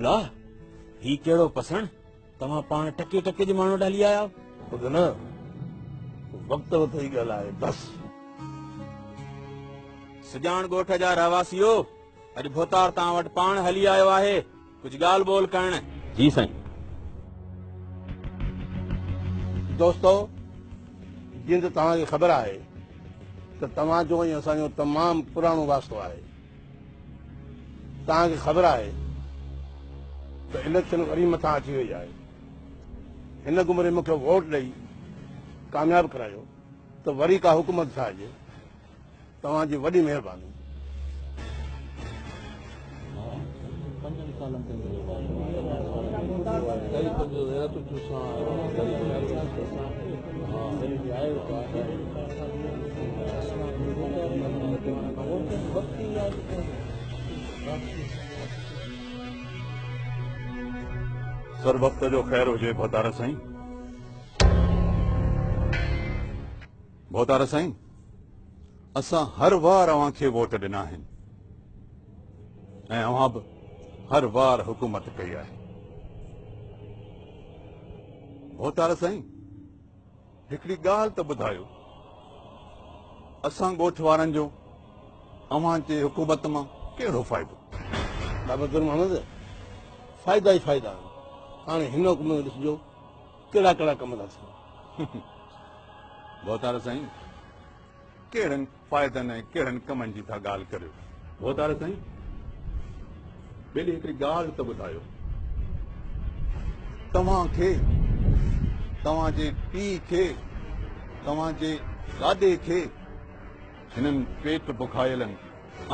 बुला ही केड़ो पसंद तमा पान टके टके जे मानो डाली आया खुद न वक्त वत ही गलाए बस सजान गोठ जा रहवासियो अज भोतार ता वट पान हली आयो आहे कुछ गाल बोल करण। जी साईं। दोस्तों जिन तव्हां खे ख़बर आहे त तव्हांजो ऐं असांजो तमामु पुराणो वास्तो आहे। तव्हांखे ख़बर आहे त इलेक्शन वरी मथां अची वई आहे। हिन घुमरे मूंखे वोट ॾेई कामयाबु करायो त वरी का हुकूमत ठाहिजे। तव्हांजी वॾी महिरबानी। सर वक्त जो ख़ैर हुजे भोतार साईं। भोतार साईं असां हर बार अवां खे वोट ॾिना आहिनि ऐं अवां बि हर बार हुकूमत कई आहे। भोतार साईं हिकिड़ी ॻाल्हि त ॿुधायो असां ॻोठ वारनि जो अवां जे हुकूमत मां कहिड़ो फ़ाइदो? बाबा मोहम्मद फ़ाइदा ई फ़ाइदा आहिनि। हाणे हिन हुकूमत में ॾिसिजो कहिड़ा कहिड़ा कम था थियनि। भोतार साईं कहिड़नि फ़ाइदनि ऐं कहिड़नि कमनि जी था ॻाल्हि करियो? भोतार साईं ॿिए हिकिड़ी ॻाल्हि त ॿुधायो तव्हांखे तव्हांजे पीउ खे तव्हांजे ॾाॾे खे हिननि पेट बुखायलनि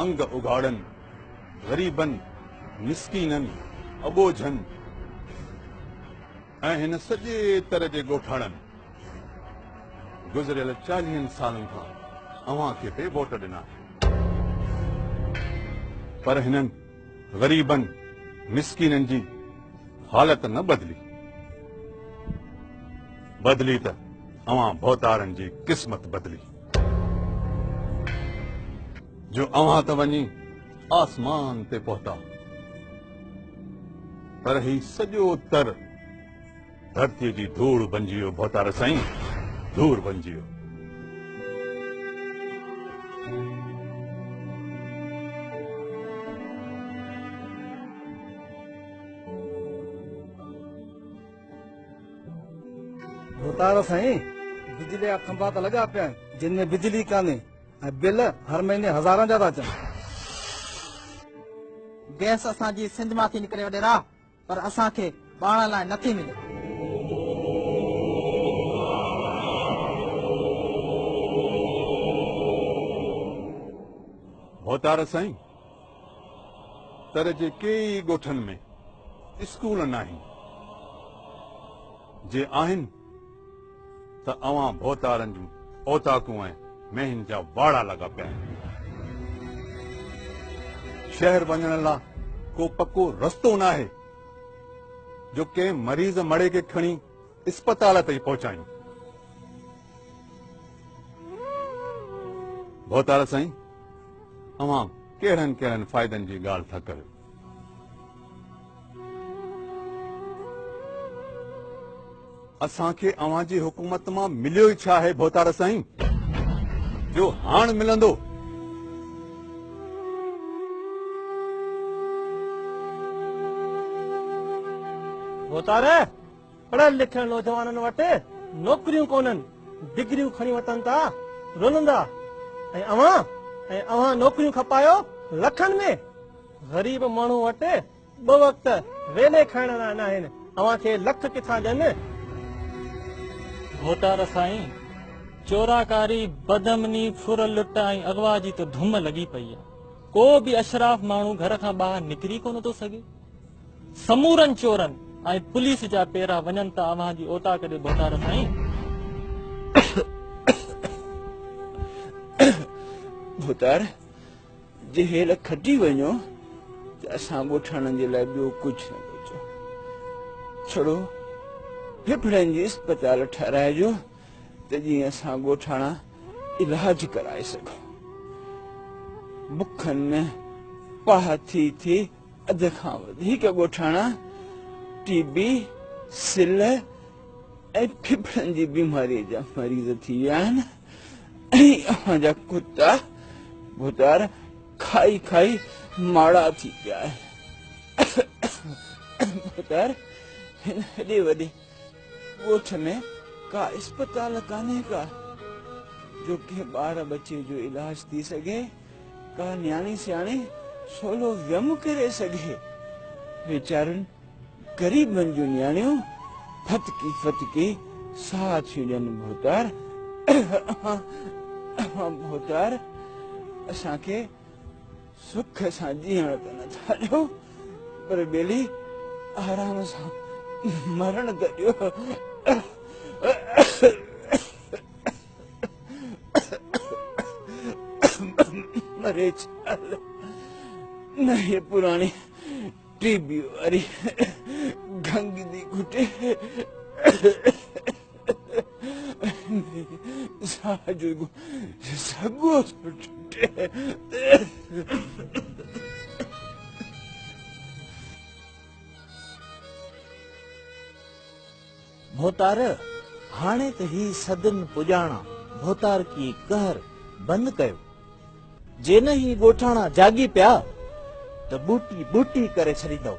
अंग उघाड़नि ग़रीबनि मिसकीननि अॿोझनि ऐं हिन सॼे तरह जे ॻोठाणनि गुज़रियल 40 सालनि खां अवां खे पे वोट ॾिना पर हिननि ग़रीबनि मिसकीननि जी हालत न बदली त अवां भोतारनि जी क़िस्मत बदली जो अवां त वञी आसमान ते पहुता पर ही सॼो तर धरतीअ जी धूड़ बणिजी वियो। भोतार साईं धूड़ बणिजी वियो। भोतार साईं बिजली जा खंभा त लॻा पिया आहिनि जिन में बिजली कान्हे ऐं बिल हर महीने हज़ारनि जा था अचनि। गैस असांजी सिंध मां थी निकिरे वॾेरा पर असांखे ॿारण लाइ नथी मिले। भोतार साईं तर जे कई ॻोठनि में स्कूल न आहिनि जे आहिनि त अवां भोतारनि जूं औताकूं ऐं मेहनि जा वाड़ा लॻा पिया आहिनि। शहर वञण लाइ को पको रस्तो न आहे जो कंहिं मरीज़ मड़े खे खणी अस्पताल ताईं पहुचायूं। भोतार साईं अवां कहिड़नि कहिड़नि फ़ाइदनि जी ॻाल्हि था करियो? असांखे अवां जी हुकूमत मां मिलियो ई छा आहे भोतार साईं जो हाण मिलंदो? भोतार पढ़ियल लिखियल नौजवाननि वटि नौकरियूं कोन्हनि डिग्रियूं खणी वठनि था रुलंदा ऐं अवां नौकरियूं खपायो लखनि में। ग़रीब माण्हू वटि 2 वक्त वेले खाइण लाइ न आहिनि अवां खे लख किथां ॾियनि। भोतार साईं चोराकारी बदमनी फुर लुट ऐं अगवा जी त धुम लॻी पई आहे। को बि अशराफ माण्हू घर खां ॿाहिरि निकिरी कोन थो सघे। समूरनि चोरनि ऐं पुलिस जा पेरा वञनि था अवां जी औताक ॾे। भोतार साईं भोतार जे हेल खटी वञो त असां ॻोठाणनि जे लाइ ॿियो कुझु न बचो। छड़ो फिफड़नि जी अस्पताल ठाराइजो त जीअं असां ॻोठाणा इलाज कराए सघूं। बुखनि में पाह थी अध खां वधीक ॻोठाणा टीबी सिल ऐं फिफड़नि जी बीमारीअ जा मरीज़ थी विया आहिनि ऐं अव्हां जा कुता भूतार खाई खाई माड़ा थी पिया आहिनि भूतार हिन हेॾे वॾे ॻोठ में का अस्पताल कान्हे का जो के ॿार बचे जो इलाज थी सघे का न्याणी सियाणी सोलो व्यम करे सघे वीचारुनि गरीबनि जूं न्याणियूं फतकी फतकी साह थियूं ॾियनि भूतार भूतार असांखे सुख सां जीअण त नथा ॾियो पर ॿेली आराम सां मरण त ॾियो मरे चाल न ये पुरानी टीबी वारी गंगदी घुटे सगो टूटे भोतार हाणे त ही सदन पुॼाणा भोतार की कहर बंद कयो जे न ही ॻोठाणा जागी पिया त बूटी बूटी करे छॾींदव